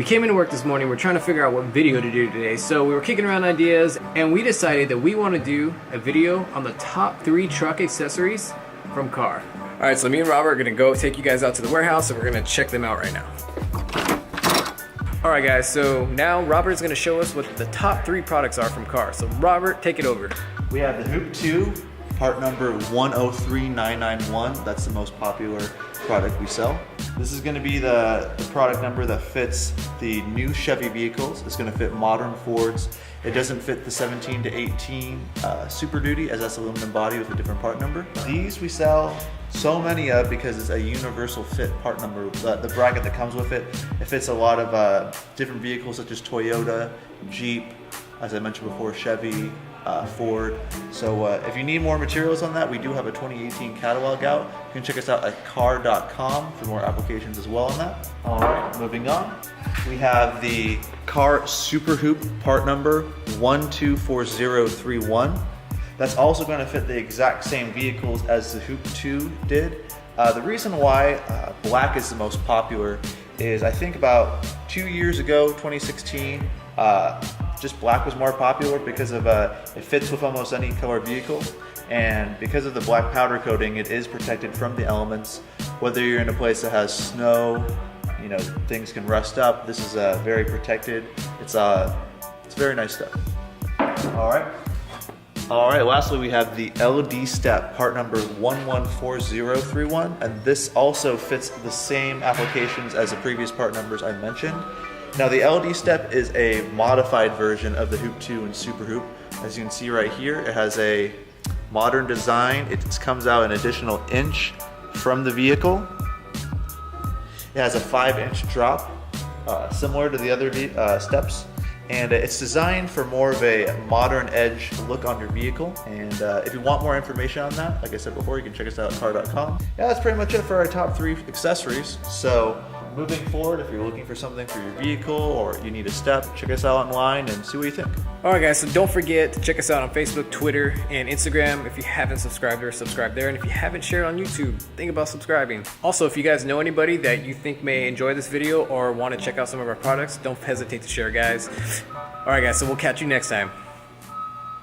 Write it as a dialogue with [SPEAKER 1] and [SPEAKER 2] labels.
[SPEAKER 1] We came into work this morning, we're trying to figure out what video to do today, so we were kicking around ideas and we decided that we want to do a video on the top 3 truck accessories from Carr. Alright, so me and Robert are going to go take you guys out to the warehouse and we're going to check them out right now. Alright guys, so now Robert is going to show us what the top 3 products are from Carr. So Robert, take it over.
[SPEAKER 2] We have the Hoop 2, part number 103991. That's the most popular product we sell. This is going to be the product number that fits the new Chevy vehicles. It's going to fit modern Fords. It doesn't fit the 17 to 18 Super Duty, as that's aluminum body with a different part number. These we sell so many of because it's a universal fit part number. The bracket that comes with it, it fits a lot of different vehicles such as Toyota, Jeep, as I mentioned before, Chevy, Ford. So if you need more materials on that, we do have a 2018 catalog out. You can check us out at carr.com for more applications as well on that. All right, moving on. We have the Carr Super Hoop part number 124031. That's also going to fit the exact same vehicles as the Hoop 2 did. The reason why black is the most popular is I think about 2 years ago, 2016, just black was more popular because of it fits with almost any color vehicle, and because of the black powder coating, it is protected from the elements. Whether you're in a place that has snow, you know, things can rust up. This is very protected. It's very nice stuff. All right, lastly we have the LD Step part number 114031, and this also fits the same applications as the previous part numbers I mentioned. Now the LD Step is a modified version of the Hoop 2 and Super Hoop. As you can see right here, it has a modern design. It comes out an additional inch from the vehicle. It has a 5-inch drop, similar to the other steps. And it's designed for more of a modern edge look on your vehicle. And if you want more information on that, like I said before, you can check us out at carr.com. Yeah, that's pretty much it for our top 3 accessories. So moving forward, if you're looking for something for your vehicle or you need a step, check us out online and see what you think.
[SPEAKER 1] Alright guys, so don't forget to check us out on Facebook, Twitter, and Instagram. If you haven't subscribed or subscribe there, and if you haven't shared on YouTube, think about subscribing. Also, if you guys know anybody that you think may enjoy this video or want to check out some of our products, don't hesitate to share, guys. Alright guys, so we'll catch you next time.